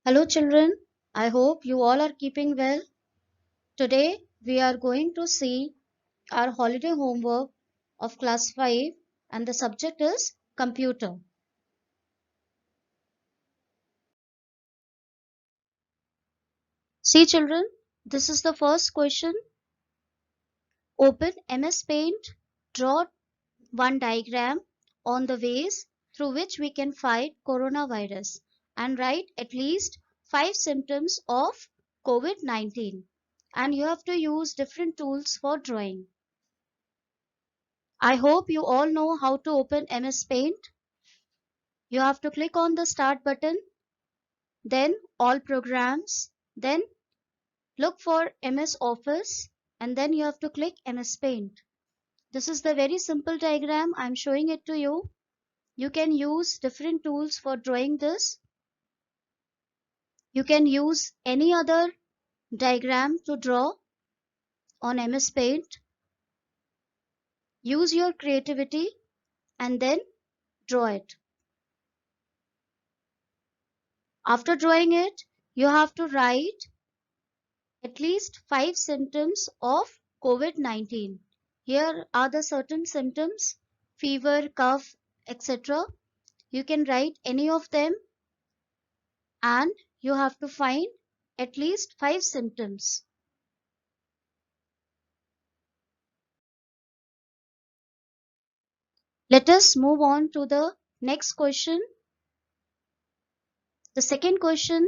Hello children, I hope you all are keeping well. Today we are going to see our holiday homework of class 5 and the subject is computer. See children, this is the first question. Open MS Paint, draw one diagram on the ways through which we can fight coronavirus and write at least 5 symptoms of COVID-19. And you have to use different tools for drawing. I hope you all know how to open MS Paint. You have to click on the start button, then all programs, then look for MS Office, and then you have to click MS Paint. This is the very simple diagram. I'm showing it to you. You can use different tools for drawing this. You can use any other diagram to draw on MS Paint. Use your creativity and then draw it. After drawing it, you have to write at least 5 symptoms of COVID-19. Here are the certain symptoms: fever, cough, etc. You can write any of them and you have to find at least 5 symptoms. Let us move on to the next question. The second question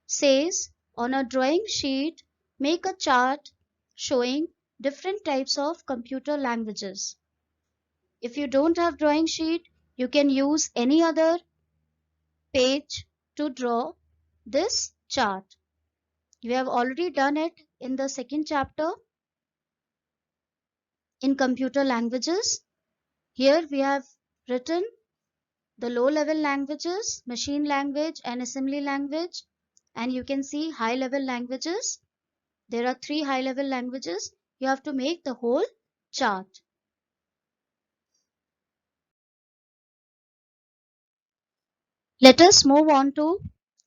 says, on a drawing sheet, make a chart showing different types of computer languages. If you don't have drawing sheet, you can use any other page to draw this chart. We have already done it in the second chapter in computer languages. Here we have written the low level languages, machine language and assembly language, and you can see high level languages. There are 3 high level languages. You have to make the whole chart. Let us move on to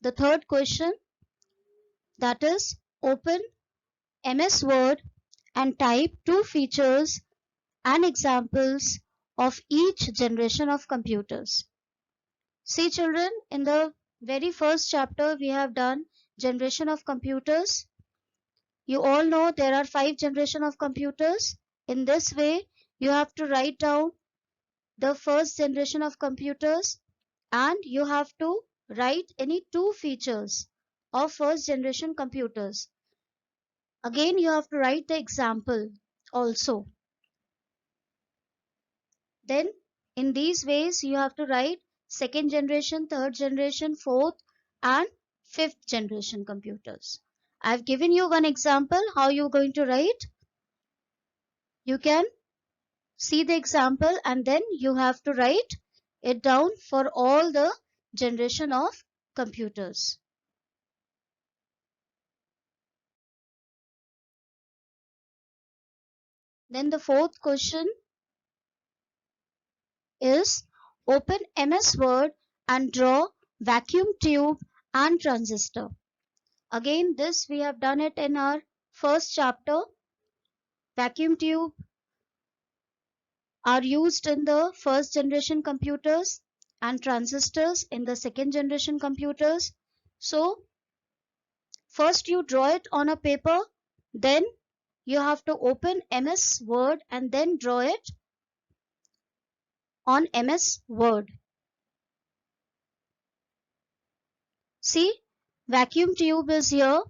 the third question, that is open MS Word and type 2 features and examples of each generation of computers. See children, in the very first chapter we have done generation of computers. You all know there are 5 generation of computers. In this way, you have to write down the first generation of computers and you have to write any 2 features of first generation computers. Again, you have to write the example also. Then in these ways you have to write second generation, third generation, fourth and fifth generation computers. I've given you one example how you're going to write. You can see the example and then you have to write it down for all the generation of computers. Then the fourth question is open MS Word and draw vacuum tube and transistor. Again, this we have done it in our first chapter. Vacuum tube are used in the first generation computers and transistors in the second generation computers. So first you draw it on a paper, then you have to open MS Word and then draw it on MS Word. See, vacuum tube is here.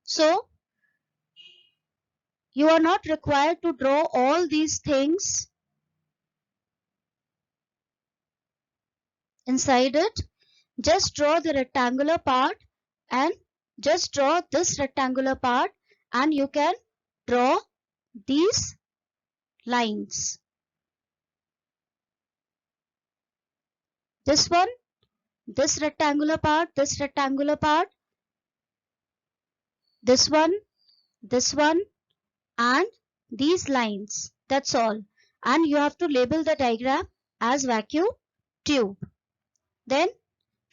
So you are not required to draw all these things inside it. Just draw the rectangular part and just draw this rectangular part and you can draw these lines. This one, this rectangular part, this rectangular part, this one, and these lines. That's all. And you have to label the diagram as vacuum tube. Then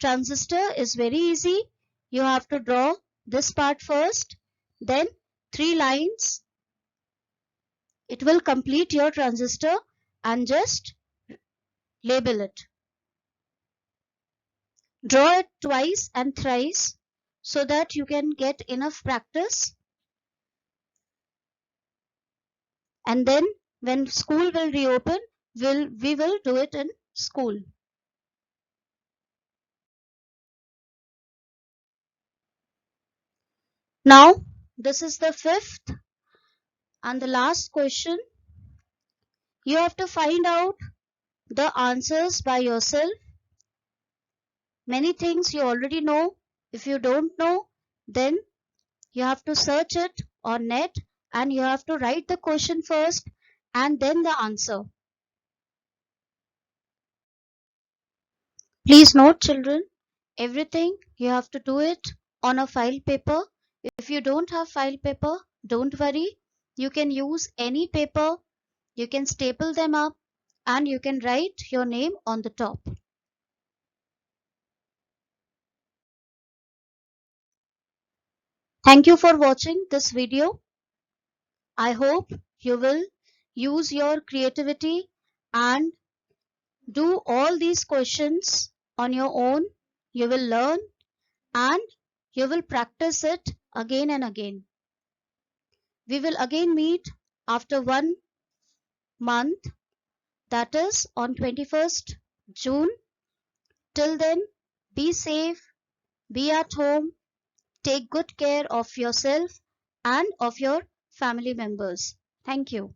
transistor is very easy. You have to draw this part first, then 3 lines. It will complete your transistor, and just label it. Draw it twice and thrice so that you can get enough practice. And then when school will reopen, we will do it in school. Now, this is the fifth and the last question. You have to find out the answers by yourself. Many things you already know. If you don't know, then you have to search it on net, and you have to write the question first and then the answer. Please note, children, everything you have to do it on a file paper. If you don't have file paper, don't worry. You can use any paper. You can staple them up and you can write your name on the top. Thank you for watching this video. I hope you will use your creativity and do all these questions on your own. You will learn and you will practice it again and again. We will again meet after 1 month, that is on 21st June. Till then, be safe, be at home, take good care of yourself and of your family members. Thank you.